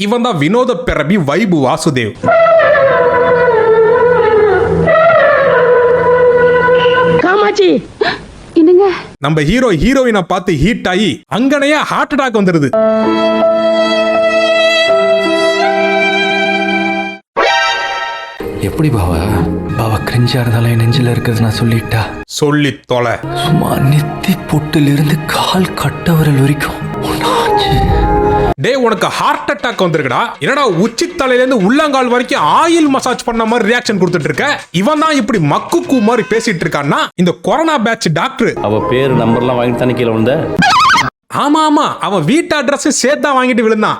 இவன் தான் வினோத பிறவி வைபு வாசுதேவ். காமாட்சி என்னங்க, நம்ம ஹீரோ ஹீரோயினை பார்த்து ஹீட் ஆகி அங்கனையே ஹார்ட் அட்டாக் வந்துருது. எப்படி பாவா கிரிஞ்சா இருந்தாலும் என் நெஞ்சில இருக்கிறது நான் சொல்லிட்டா சொல்லி தொலை. சும்மா நெத்தி பொட்டுல இருந்து கால் கட்ட வரல் வரைக்கும் டே உனக்கு ஹார்ட் அட்டாக் வந்திருக்குடா. என்னடா உச்சி தலையில இருந்து உள்ளங்கால் வரைக்கும் ஆயில் மசாஜ் பண்ண மாதிரி ரியாக்ஷன் கொடுத்துட்டு இருக்க. இவன் தான் இப்படி மக்கு மாதிரி பேசிட்டு இருக்கான்னா இந்த கொரோனா பேட்ச் டாக்டர். அவ பேரு நம்பர்லாம் வாங்கி தானே கீழே விழுந்த. ஆமா அவன் வீட்டு அட்ரஸ் சேர்த்தா வாங்கிட்டு விழுந்தான்.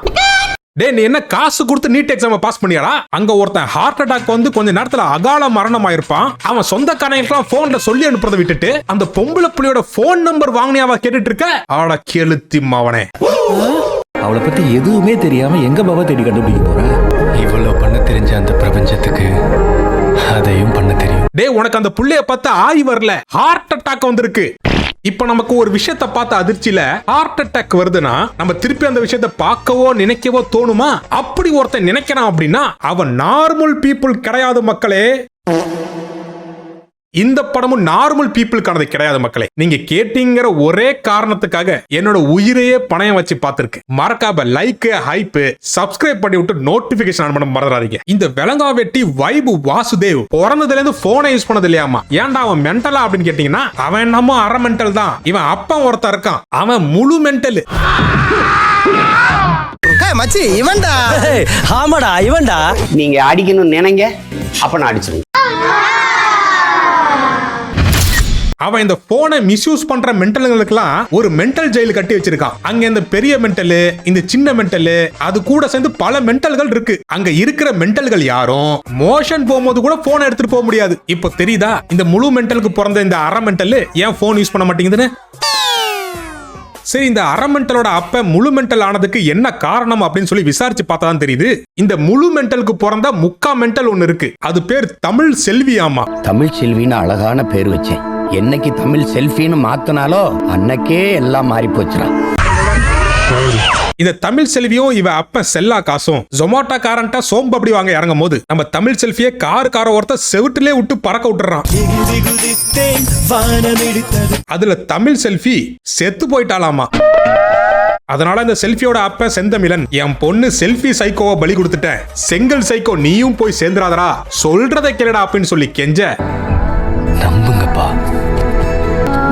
டே நீ என்ன காசு கொடுத்து நீட் எக்ஸாம் பாஸ் பண்ணியாடா? அங்க ஒருத்தன் ஹார்ட் அட்டாக் வந்து கொஞ்ச நேரத்துல அகால மரணம் ஆயிருப்பான். அவன் சொந்தக்காரங்களுக்கெல்லாம் போன்ல சொல்லி அனுப்புறதை விட்டுட்டு அந்த பொம்பளை புள்ளியோட போன் நம்பர் வாங்கினியாவா கேட்டுட்டு இருக்க? ஆட கெளுத்தி மாவனே. அவளை பத்தி எதுவுமே தெரியாம எங்க பாவா தேடி கண்டுபிடிக்க போற? இவ்வளவு பண்ண தெரிஞ்ச அந்த பிரபஞ்சத்துக்கு அதையும் பண்ண தெரியும். டே உனக்கு அந்த புள்ளைய பார்த்து ஆய் வரல, ஹார்ட் அட்டாக் வந்திருக்கு. இப்ப நமக்கு ஒரு விஷயத்தை பார்த்து அதிர்ச்சியில ஹார்ட் அட்டாக் வருதுன்னா நம்ம திருப்பி அந்த விஷயத்தை பார்க்கவோ நினைக்கவோ தோணுமா? அப்படி ஒருத்தன் நினைக்கிறான் அப்படின்னா அவன் நார்மல் பீப்புள் கிடையாது மக்களே. இந்த படமும் நார்மல் பீப்புளுக்கானது கிடையாது மக்களே. நீங்க கேட்டீங்கிற ஒரே காரணத்துக்காக என்னோட உயிரையே பணயம் வச்சு பார்த்திருக்கு. மறக்காம லைக், ஹைப், சப்ஸ்கிரைப் பண்ணி விட்டு நோட்டிபிகேஷன் ஆன் பண்ண மறந்துடாதீங்க. இந்த விலங்கா வெட்டி வைபு வாசுதேவ் பிறந்ததுல இருந்து போனை யூஸ் பண்ணது இல்லையாமா. ஏன்டா அவன் மென்டலா அப்படின்னு கேட்டீங்கன்னா அவன் என்னமோ அரை மென்டல் தான். இவன் அப்பா ஒருத்தன் இருக்கான், அவன் முழு மென்டல். மச்சி இவன்டா. ஆமாடா இவன்டா. நீங்க அடிக்கணும்னு நினைங்க, அப்ப நான் அடிச்சிருவேன். அவன் இந்த போனை மிஸ்யூஸ் பண்ற மென்டல்களுக்கெல்லாம் ஒரு மென்டல் ஜெயில் கட்டி வச்சிருக்கான். அங்க இந்த பெரிய மென்டல், இந்த சின்ன மென்டல், அது கூட சேர்ந்து பல மென்டல்கள் இருக்கு. அங்க இருக்கிற மென்டல்கள் யாரும் மோஷன் போகும்போது கூட போன் எடுத்துட்டு போக முடியாது. இப்போ தெரியுதா இந்த முழு மென்டலுக்கு பிறந்த இந்த அரை மென்டல் ஏன் போன் யூஸ் பண்ண மாட்டேங்குதுன்னு? சரி, இந்த அரை மென்டலோட அப்ப முழு மென்டல் ஆனதுக்கு என்ன காரணம் அப்படின்னு சொல்லி விசாரிச்சு பார்த்தா தான் தெரியுது. இந்த முழு மென்டலுக்கு பிறந்த முக்கா மென்டல் ஒன்னு இருக்கு. அது பேர் தமிழ் செல்வி. ஆமா, தமிழ் செல்வின்னு அழகான பேர் வச்சேன். என்னைக்கு தமிழ் செல்ஃபின்னு மாத்தினாலோ அன்னைக்கே எல்லாம் மாறி போச்சுடா. இந்த தமிழ் செல்வியும் இவ அப்ப செல்லா காசும் ஜொமேட்டோ காரன்ட்டா சோம்பு அப்படி வாங்க இறங்கும் போது நம்ம தமிழ் செல்ஃபியை கார ஒருத்த செவிட்டுலே விட்டு பறக்க விட்டுறான். அதுல தமிழ் செல்ஃபி செத்து போயிட்டாலாமா. அதனால இந்த செல்ஃபியோட அப்ப செந்தமிழன், என் பொண்ணு செல்ஃபி சைக்கோவை பலி கொடுத்துட்டேன், செங்கல் சைக்கோ நீயும் போய் சேர்ந்துராதரா, சொல்றதை கேளுடா அப்படின்னு சொல்லி கெஞ்ச. நம்புங்கப்பா,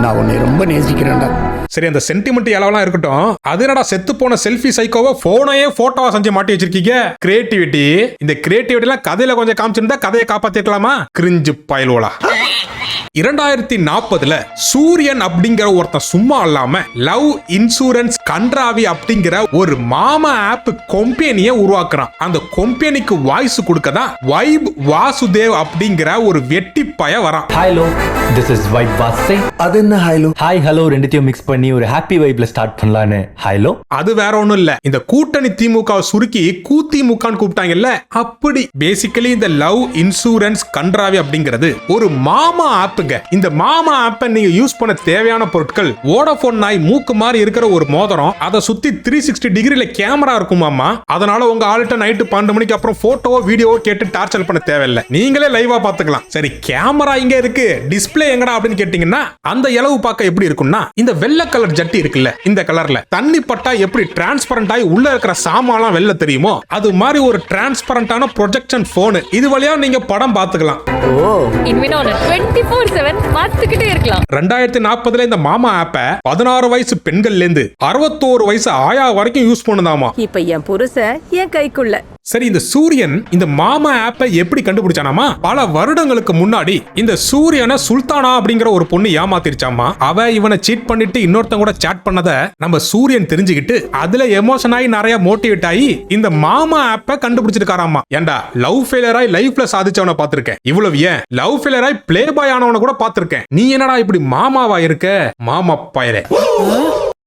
நான் உன்னை ரொம்ப நேசிக்கிறேன்டா. சரி, அந்த சென்டிமெண்ட் எல்லாம் இருக்கட்டும். அது என்னடா செத்து போன செல்ஃபி சைக்கோவை போனையே போட்டோவா செஞ்சு மாட்டி வச்சிருக்கீங்க? கிரியேட்டிவிட்டி. இந்த கிரியேட்டிவிட்டி எல்லாம் கதையில கொஞ்சம் காமிச்சிருந்தா கதையை காப்பாத்திக்கலாமா? கிரிஞ்சு பயலுவலா. 2040 சூரியன் அப்படிங்கிற ஒருத்தன் சும்மா இல்லாம லவ் இன்சூரன்ஸ் கண்ட்ராவி அப்படிங்கிற ஒரு மாமா ஆப் கம்பெனியை உருவாக்குறான். அந்த கம்பெனிக்கு வாய்ஸ் கொடுக்கதான் வைப் வாசுதேவ் அப்படிங்கிற ஒரு வெட்டி பய வரான். Hello, this is vibe Vasudev. அது என்ன ஹலோ? ஹாய் ஹலோ ரெண்டுத்தையும் மிக்ஸ் பண்ணி ஒரு ஹாப்பி வைப்ல ஸ்டார்ட் பண்ணலான்னு. ஹலோ, அது வேற ஒண்ணும் இல்ல, இந்த கூட்டணி திமுக சுருக்கி கூத்திமுகன்னு கூப்பிட்டாங்கல்ல, அப்படி பேசிக்கலி இந்த லவ் இன்சூரன்ஸ் கண்ட்ராவி அப்படிங்கிறது ஒரு மாமா ஆப். இந்த மாமா ஆப்பை நீங்க யூஸ் பண்ண தேவையான பொருட்கள் வோடாஃபோன் நாய் மூக்கு மாதிரி இருக்கிற ஒரு மோதிரம், அதை சுத்தி 360 டிகிரில கேமரா இருக்குமாமா. அதனால உங்க ஆள்கிட்ட நைட்டு 12 மணிக்கு அப்புறம் போட்டோவோ வீடியோவோ கேட்டு டார்ச்சர் பண்ண தேவையில்லை, நீங்களே லைவா பாத்துக்கலாம். சரி, கேமரா இங்க இருக்கு, டிஸ்பிளே எங்கடா அப்படின்னு கேட்டீங்கன்னா அந்த இலவு பார்க்க எப்படி இருக்கும்னா இந்த வெள்ளை கலர் ஜட்டி இருக்குல்ல, இந்த கலர்ல தண்ணி பட்டா எப்படி டிரான்ஸ்பரண்ட் ஆகி உள்ள இருக்கிற சாமான்லாம் வெளில தெரியுமோ அது மாதிரி ஒரு டிரான்ஸ்பரண்டான ப்ரொஜெக்ஷன் போன். இது வழியா நீங்க படம் பாத்துக்கலாம். 2040 இந்த மாமா ஆப்ப 16 வயசு பெண்கள்ல இருந்து 61 வயசு ஆயா வரைக்கும் யூஸ் பண்ணுதாமா. இப்ப என் புருஷன் என் கைக்குள்ள. சரி, இந்த சூரியன் இந்த மாமா ஆப்பை எப்படி கண்டுபிடிச்சானாமா? பல வருடங்களுக்கு முன்னாடி இந்த சூரியனை சுல்தானா அப்படிங்கிற ஒரு பொண்ணு ஏமாத்திருச்சாமா. அவ இவனை சீட் பண்ணிட்டு இன்னொருத்தன் கூட சாட் பண்ணத நம்ம சூரியன் தெரிஞ்சுக்கிட்டு அதுல எமோஷன் ஆகி நிறைய மோட்டிவேட் ஆகி இந்த மாமா ஆப்பை கண்டுபிடிச்சிருக்காராமா. ஏண்டா, லவ் ஃபெயிலியர் ஆகி லைஃப்ல சாதிச்சவனை பார்த்திருக்கேன், இவ்வளவு ஏன் லவ் ஃபெயிலியர் ஆகி பிளே பாய் ஆனவனை கூட பார்த்திருக்கேன். நீ என்னடா இப்படி மாமாவா இருக்க? மாமா பயலே.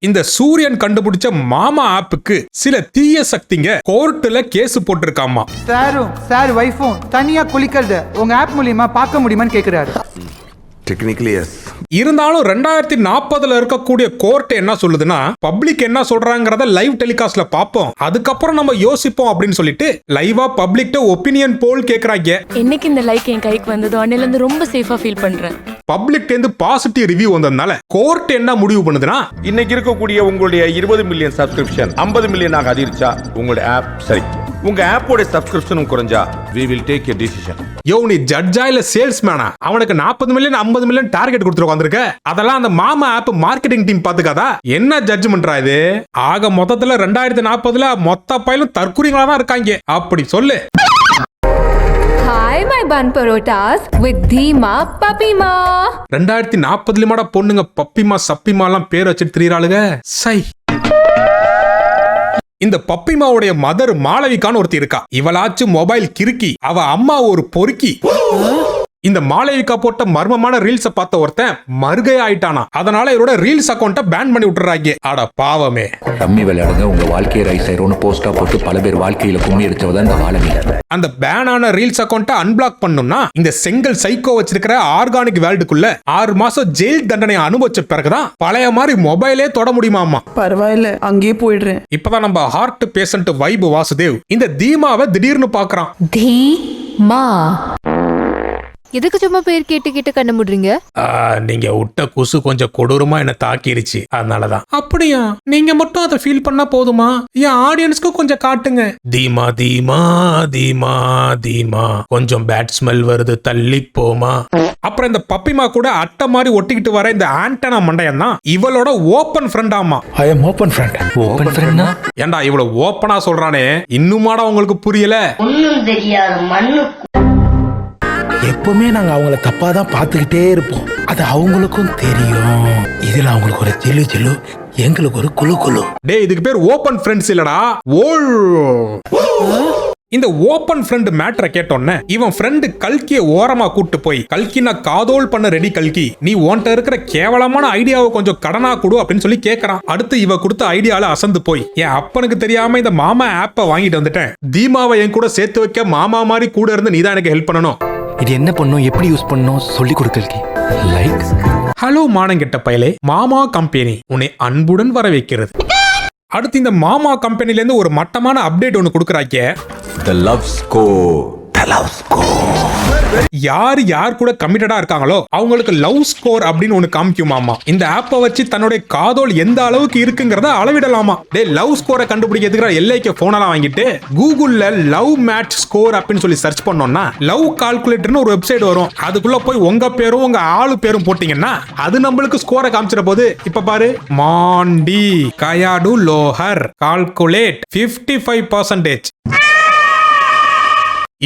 இந்த சூரியன் கண்டுபிடிச்ச மாமா ஆப்புக்கு சில தீய சக்திங்க கோர்ட்டுல கேஸ் போட்டிருக்காமா. சார் வைஃபும் தனியா குளிக்கிறத உங்க ஆப் மூலியமா பார்க்க முடியுமான்னு கேக்குறாரு. Technically, yes. இருந்தாலும் 2040 இருக்கக்கூடிய கோர்ட் என்ன சொல்லுதுன்னா பப்ளிக் என்ன சொல்றாங்கறத லைவ் டெலிகாஸ்ட்ல பாப்போம், அதுக்கப்புறம் நம்ம யோசிப்போம் அப்படின்னு சொல்லிட்டு லைவா பப்ளிக்ட்ட ஒபினியன் போல் கேக்குறாங்க. இன்னைக்கு இந்த லைக் என் கைக்கு வந்ததோ அன்னையில இருந்து ரொம்ப சேஃபா ஃபீல் பண்றேன். பப்ளிக்ட்ட இருந்து பாசிட்டிவ் ரிவ்யூ வந்ததுனால கோர்ட் என்ன முடிவு பண்ணுதுன்னா, இன்னைக்கு இருக்கக்கூடிய உங்களுடைய 20 மில்லியன் சப்ஸ்கிரிப்ஷன் 50 மில்லியன் ஆக அதிகரிச்சா உங்களுடைய ஆப் சரி, உங்க ஆப்போட சப்ஸ்கிரிப்ஷனும் குறைஞ்சா we will take a decision. யோ நீ ஜட்ஜா இல்ல சேல்ஸ்மேனா? அவனுக்கு 40 மில்லியன் 50 மில்லியன் டார்கெட் கொடுத்துட்டு வந்திருக்க. அதெல்லாம் அந்த மாமா ஆப் மார்க்கெட்டிங் டீம் பாத்துக்காதா? என்ன ஜட்ஜ்மெண்ட்ரா இது? ஆக மொத்தத்துல 2040 மொத்த பையலும் தற்குறிகளா தான் இருக்காங்க. அப்படி சொல்லு. Hi my bun parotas with Dheema Papima. 2040 பொண்ணுங்க பப்பிமா சப்பிமா எல்லாம் பேர் வச்சுட்டு திரியறாளுங்க. சை. இந்த பப்பிமாவுடைய மதர் மாளவிகான்னு ஒருத்தி இருக்கா. இவளாச்சு மொபைல் கிறுக்கி, அவ அம்மா ஒரு பொறுக்கி. இந்த மாளவிகா போட்ட மர்மமான ரீல்ஸ பார்த்த ஒருத்தன் மறுகை ஆயிட்டானா. அதனால இவரோட ரீல்ஸ் அக்கௌண்ட்டை பேன் பண்ணி விட்டுறாங்க. அட பாவமே. ரம்மி விளையாடுங்க உங்க வாழ்க்கையை ரைஸ் ஆயிரோன்னு போஸ்டா போட்டு பல பேர் வாழ்க்கையில கும்மி அடிச்சவதான் இந்த வாழவி. அந்த பேனான ரீல்ஸ் அக்கௌண்ட்டை அன்பிளாக் பண்ணணும்னா இந்த செங்கல் சைக்கோ வச்சிருக்கிற ஆர்கானிக் வேர்ல்டுக்குள்ள 6 மாசம் ஜெயில் தண்டனை அனுபவிச்ச பிறகுதான் பழைய மாதிரி மொபைலே தொட முடியுமாமா. பரவாயில்ல, அங்கேயே போயிடுறேன். இப்பதான் நம்ம ஹார்ட் பேஷண்ட் வைப் வாசுதேவ் இந்த தீமாவை திடீர்னு பாக்குறான். தீமா எதுக்கு சும்மா பேர் கேட்டு கேட்டு கண்ண முடுறீங்க? நீங்க விட்ட குசு கொஞ்சம் கொடூரமா என்ன தாக்கிருச்சு, அதனாலதான். அப்படியா? நீங்க மட்டும் அதை ஃபீல் பண்ணா போதுமா? என் ஆடியன்ஸ்க்கு கொஞ்சம் காட்டுங்க. தீமா தீமா தீமா தீமா கொஞ்சம் பேட் ஸ்மெல் வருது, தள்ளி போமா. அப்புறம் இந்த பப்பிமா கூட அட்டை மாதிரி ஒட்டிக்கிட்டு வர இந்த ஆண்டனா மண்டையன் தான் இவளோட ஓபன் ஃப்ரெண்ட் ஆமா. ஐ அம் ஓபன் ஃப்ரெண்ட். ஓபன் ஃப்ரெண்ட்னா ஏண்டா இவ்வளவு ஓபனா சொல்றானே, இன்னுமாடா உங்களுக்கு புரியல? ஒண்ணும் தெரியாது மண்ணு. எப்பவுமே நாங்க அவங்கள தப்பா தான் பார்த்துக்கிட்டே இருப்போம். அது அவங்களுக்கும் தெரியும். இதுல அவங்களுக்கு ஒரு ஜில்லு ஜில்லு, எங்களுக்கு ஒரு குழு குழு. டேய் இதுக்கு பேர் ஓபன் ஃப்ரெண்ட்ஸ் இல்லடா. இந்த ஓபன் ஃப்ரெண்ட் மேட்டரை கேட்டோன்னே இவன் ஃப்ரெண்டு கல்கியை ஓரமா கூட்டு போய், கல்கி நான் காதோல் பண்ண ரெடி கல்கி, நீ உன்கிட்ட இருக்கிற கேவலமான ஐடியாவை கொஞ்சம் கடனா கொடு அப்படின்னு சொல்லி கேட்கறான். அடுத்து இவ கொடுத்த ஐடியால அசந்து போய், என் அப்பனுக்கு தெரியாம இந்த மாமா ஆப்பை வாங்கிட்டு வந்துட்டேன், தீமாவை என் கூட சேர்த்து வைக்க மாமா மாதிரி கூட இருந்து நீதான் எனக்கு ஹெல்ப் பண்ணணும். இது என்ன பண்ணும், எப்படி யூஸ் பண்ணும் சொல்லி கொடுக்கல்கி. லைக் ஹலோ மானங்கிட்ட பயலே, மாமா கம்பெனி உன்னை அன்புடன் வர வைக்கிறது. அடுத்து இந்த மாமா கம்பெனில இருந்து ஒரு மட்டமான அப்டேட் ஒன்னு கொடுக்கறாங்க. The love score. The love score. யார் கூட கமிட்டடா இருக்காங்களோ அவங்களுக்கு லவ் ஸ்கோர் அப்படின்னு ஒன்னு காமிக்குமாமா. இந்த ஆப்பை வச்சு தன்னுடைய காதோல் எந்த அளவுக்கு இருக்குங்கிறத அளவிடலாமா. டேய் லவ் ஸ்கோரை கண்டுபிடிக்கிறதுக்கு எல்லைக்கு போனெல்லாம் வாங்கிட்டு கூகுள்ல லவ் மேட்ச் ஸ்கோர் அப்படின்னு சொல்லி சர்ச் பண்ணோம்னா லவ் கால்குலேட்டர்னு ஒரு வெப்சைட் வரும். அதுக்குள்ள போய் உங்க பேரும் உங்க ஆளு பேரும் போட்டீங்கன்னா அது நம்மளுக்கு ஸ்கோரை காமிச்சிட போது. இப்ப பாரு, மாண்டி கயாடு லோஹர் கால்குலேட் 55%.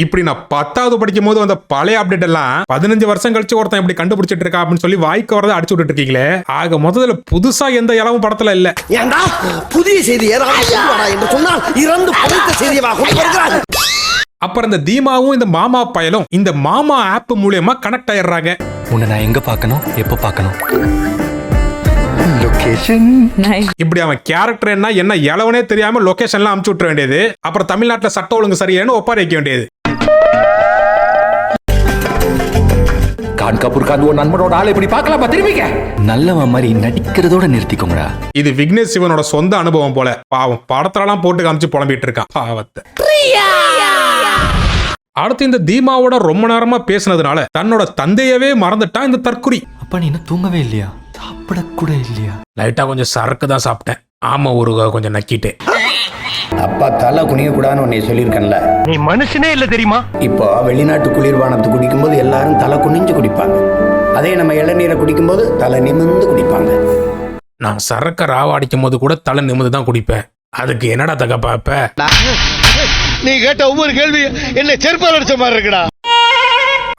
இப்படி நான் 10வது படிக்கும் போது வந்த பழைய அப்டேட் எல்லாம் 15 வருஷம் கழிச்சு ஒருத்தன் இப்படி கண்டுபிடிச்சிட்டு இருக்கா அப்படின்னு சொல்லி வாய்க்கு வரதை அடிச்சு விட்டுட்டு இருக்கீங்களே. ஆக முதல்ல புதுசா எந்த இளவும் படத்துல இல்ல. ஏண்டா புதிய செய்தி ஏதாவது சொல்லுவாடா என்று சொன்னால் இறந்து பழைத்த செய்தியாக கொண்டு வருகிறார். அப்புறம் இந்த தீமாவும் இந்த மாமா பயலும் இந்த மாமா ஆப் மூலமா கனெக்ட் ஆயிடுறாங்க. உன்னை நான் எங்க பார்க்கணும், எப்ப பார்க்கணும், லொகேஷன். இப்படி அவன் கேரக்டர் என்ன இளவனே தெரியாம லொகேஷன்லாம் அமுச்சு விட்டுற வேண்டியது. அப்புறம் தமிழ்நாட்டுல சட்ட ஒழுங்கு சரியான ஒப்பாரி வைக்க வேண்டியது. கான்காப்பூர் காந்து ஒரு நண்பனோட ஆளை இப்படி பார்க்கலாமா திரும்பிக்க. நல்லவன் மாதிரி நடிக்கிறதோட நிறுத்திக்கோங்கடா. இது விக்னேஷ் சிவனோட சொந்த அனுபவம் போல. பாவம் படத்தெல்லாம் போட்டு காமிச்சு புலம்பிட்டு இருக்கான் பாவத்தை. அடுத்து இந்த தீமாவோட ரொம்ப நேரமா பேசினதுனால தன்னோட தந்தையவே மறந்துட்டான் இந்த தற்குறி. அப்பா நீ இன்னும் தூங்கவே இல்லையா? சாப்பிட கூட இல்லையா? லைட்டா கொஞ்சம் சரக்கு தான் சாப்பிட்டேன். ஆமா ஒரு கொஞ்சம் நக்கிட்டேன். அப்பா தலை குனிய கூடாதுன்னு உன்னை சொல்லியிருக்கேன்ல. நீ மனுஷனே இல்ல தெரியுமா? இப்போ வெளிநாட்டு குளிர்பானத்தை குடிக்கும்போது எல்லாரும் தலை குனிஞ்சு குடிப்பாங்க. அதே நம்ம இளநீரை குடிக்கும்போது தலை நிமிர்ந்து குடிப்பாங்க. நான் சரக்க ராவா அடிக்கும் போது கூட தலை நிமிர்ந்து தான் குடிப்பேன். அதுக்கு என்னடா தகப்ப? நீ கேட்ட ஒவ்வொரு கேள்வி என்ன செருப்பால் அடிச்ச மாதிரி இருக்குடா.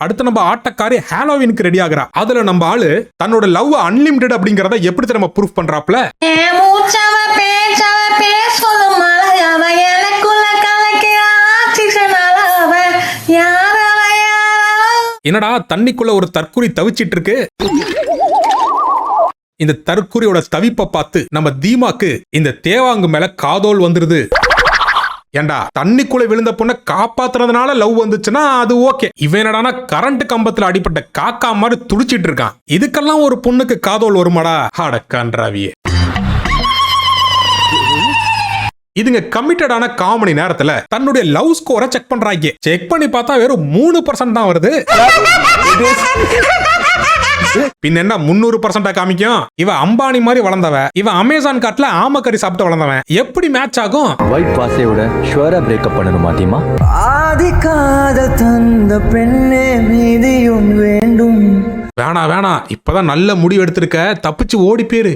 அடுத்து நம்ம ஆட்டக்காரி ஹாலோவினுக்கு ரெடி ஆகுறா. அதுல நம்ம ஆளு தன்னோட லவ் அன்லிமிட்டட் அப்படிங்கறத எப்படி நம்ம ப்ரூஃப் பண்றாப்ல. என்னடா தண்ணிக்குள்ள ஒரு தற்குறி தவிச்சிட்டு இருக்கு. இந்த தற்குறியோட தவிப்பை பார்த்து நம்ம தீமாக்கு இந்த தேவாங்கு மேல காதோல் வந்துருது. ஏண்டா தண்ணிக்குள்ள விழுந்த பொண்ணை காப்பாத்துறதுனால லவ் வந்துச்சுன்னா அது ஓகே. இவன் என்னடானா கரண்ட் கம்பத்துல அடிப்பட்ட காக்கா மாதிரி துடிச்சிட்டு இருக்கான். இதுக்கெல்லாம் ஒரு பொண்ணுக்கு காதோல் வருமாடா? அடக்கான்றாவியே. இதுங்க கமிட்டடான காமணி நேரத்துல தன்னுடைய லவ் ஸ்கோரை செக் பண்றாங்க. செக் பண்ணி பார்த்தா வெறும் 3% தான் வருது. பின்ன என்ன 300% காமிக்கும்? இவ அம்பானி மாதிரி வளர்ந்தவ, இவ அமேசான் காட்டுல ஆமக்கறி சாப்பிட்டு வளர்ந்தவன். எப்படி மேட்ச் ஆகும்? ஒயிட் வாசையோட ஷுவரா பிரேக்கப் பண்ணணுமா தீமா? ஆதி காதல் தந்த பெண்ணே மீதியும் வேண்டும். வேணா வேணா, இப்பதான் நல்ல முடிவு எடுத்திருக்க, தப்பிச்சு ஓடி பேரு.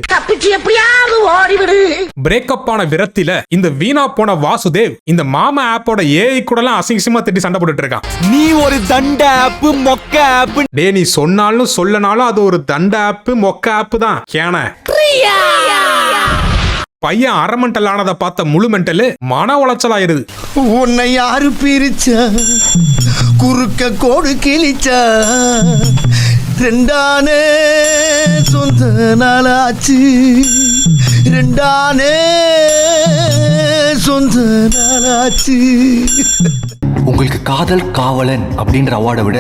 பிரேக்கப் ஆன விரத்தில இந்த வீணா போன வாசுதேவ் இந்த மாமா ஆப்போட ஏஐ கூட எல்லாம் அசிங்கமா திட்டி சண்டை போட்டுட்டு இருக்கான். நீ ஒரு தண்ட ஆப், மொக்க ஆப். டே, நீ சொன்னாலும் சொல்லனாலும் அது ஒரு தண்ட ஆப், மொக்க ஆப் தான். கேன பையன் அரை மென்டல் ஆனதை பார்த்த முழு மென்டல் மன உளைச்சல் ஆயிருது. உன்னை யாரு பிரிச்சா, குறுக்க கோடு கிழிச்சா, ரெண்டானே சொந்த நாளாச்சு, ரெண்டானே சொந்த நாளாச்சு. உங்களுக்கு காதல் காவலன் அப்படின்ற அவார்டை விட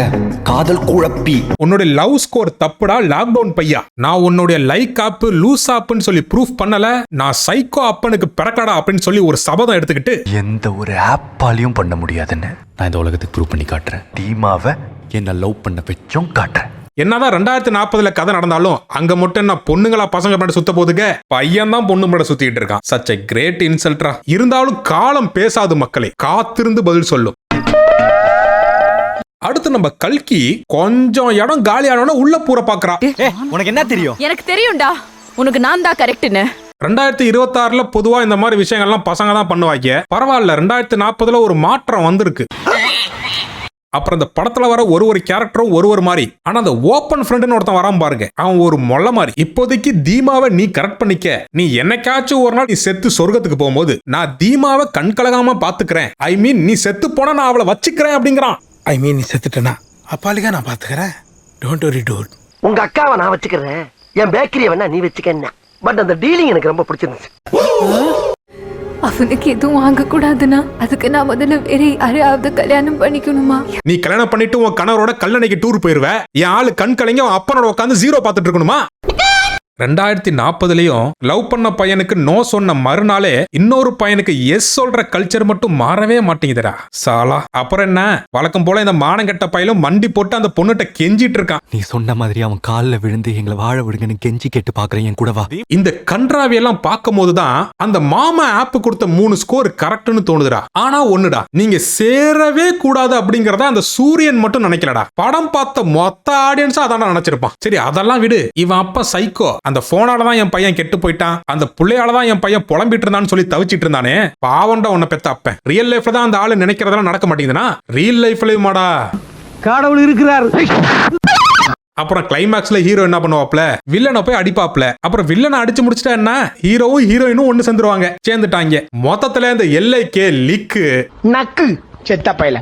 காதல் குழப்பி. உன்னுடைய லவ் ஸ்கோர் தப்புடா லாக்டவுன் பையா. நான் உன்னுடைய லைக் ஆப் லூஸ் ஆப்னு சொல்லி ப்ரூஃப் பண்ணல, நான் சைக்கோ அப்பனுக்கு பிறக்கடா அப்படின்னு சொல்லி ஒரு சபதம் எடுத்துக்கிட்டு எந்த ஒரு ஆப்பாலையும் பண்ண முடியாதுன்னு நான் இந்த உலகத்துக்கு ப்ரூவ் பண்ணி காட்டுறேன். தீமாவை என்ன லவ் பண்ண வச்சும் காட்டுறேன். என்னதான் 2040 கதை நடந்தாலும் அங்க மட்டும் என்ன பொண்ணுங்களா பசங்க பண்ண சுத்த போதுங்க, பையன் தான் பொண்ணு பண்ண சுத்திட்டு இருக்கான். சச் எ கிரேட் இன்சல்ட்ரா. இருந்தாலும் காலம் பேசாது மக்களே, காத்திருந்து பதில் சொல்லும். அடுத்து நம்ம கல்கி கொஞ்சம் இடம் காலியான உள்ள பூர பாக்குறா. உனக்கு என்ன தெரியும்? எனக்கு தெரியும்டா, உனக்கு நான் தான் கரெக்ட்னு. 2026 பொதுவா இந்த மாதிரி விஷயங்கள்லாம் பசங்க தான் பண்ணுவாங்க. பரவாயில்ல, 2040 ஒரு மாற்றம் வந்திருக்கு. அப்புறம் இந்த படத்துல வர ஒரு கேரக்டரும் ஒரு மாதிரி. ஆனா அந்த ஓப்பன் ஃப்ரெண்ட்னு ஒருத்தன் வராம பாருங்க, அவன் ஒரு மொள்ள மாதிரி. இப்போதைக்கு தீமாவை நீ கரெக்ட் பண்ணிக்க. நீ என்னைக்காச்சும் ஒரு நாள் நீ செத்து சொர்க்கத்துக்கு போகும்போது நான் தீமாவை கண்கலகாம பாத்துக்கிறேன், ஐ மீன் நீ செத்து போனா நான் அவளை வச்சுக்கிறேன் அப்படிங்கிறான். ஐ மீன் நீ செத்துட்டனா அப்பாலிக்கா நான் பாத்துக்கிறேன். Don't worry dude. உங்க அக்காவை நான் வச்சுக்கிறேன், என் பேக்கரியை வேணா நீ வச்சுக்க. பட் அந்த டீலிங் எனக்கு ரொம்ப பிடிச்சிருந்துச்சு. அவனுக்கு எதுவும் வாங்க கூடாதுன்னா அதுக்கு நான் முதல்ல வேற யாரையாவது கல்யாணம் பண்ணிக்கணுமா? நீ கல்யாணம் பண்ணிட்டு உன் கணவரோட கல்லணைக்கு டூர் போயிருவ, என் ஆளு கண் கலங்கி அவன் அப்பனோட உட்காந்து 0 பார்த்துட்டு இருக்கணுமா? 2040 லவ் பண்ண பையனுக்கு நோ சொன்ன மறுநாளே இன்னொரு பையனுக்கு எஸ் சொல்ற கல்ச்சர் மட்டும் மாறவே மாட்டேங்குதுடா சாலா. அப்புறம் என்ன, வழக்கம் போல இந்த மானங்கெட்ட பையலும் மண்டி போட்டு அந்த பொண்ணுட்ட கெஞ்சிட்டு இருக்கான். நீ சொன்ன மாதிரி அவன் காலில் விழுந்து எங்களை வாழ விடுங்கன்னு கெஞ்சி கேட்டு பாக்குறேன். என் கூட வா. இந்த கன்றாவி எல்லாம் பார்க்கும் போதுதான் அந்த மாமா ஆப் கொடுத்த 3 ஸ்கோர் கரெக்ட்னு தோணுதுடா. ஆனா ஒண்ணுடா, நீங்க சேரவே கூடாது அப்படிங்கறத அந்த சூரியன் மட்டும் நினைக்கலடா. படம் பார்த்த மொத்த ஆடியன்ஸ் அதான் நினைச்சிருப்பான். சரி அதெல்லாம் விடு, இவன் அப்ப சைக்கோ. அந்த போனாலதான் என் பையன் கெட்டு போயிட்டான், அந்த புள்ளையாலதான் என் பையன் புலம்பிட்டு இருந்தான்னு சொல்லி தவிச்சிட்டு இருந்தானே, பாவண்டா உன்னை பெத்த அப்ப. ரியல் லைஃப்ல தான் அந்த ஆளு நினைக்கிறதெல்லாம் நடக்க மாட்டேங்குதுன்னா ரியல் லைஃப்லயுமாடா கடவுள் இருக்கிறார். அப்புறம் கிளைமேக்ஸ்ல ஹீரோ என்ன பண்ணுவாப்ல, வில்லனை போய் அடிப்பாப்ல. அப்புறம் வில்லனை அடிச்சு முடிச்சிட்டா என்ன, ஹீரோவும் ஹீரோயினும் ஒண்ணு சேர்ந்துருவாங்க, சேர்ந்துட்டாங்க. மொத்தத்துல இந்த LIK லிக்கு நக்கு செத்த பையல.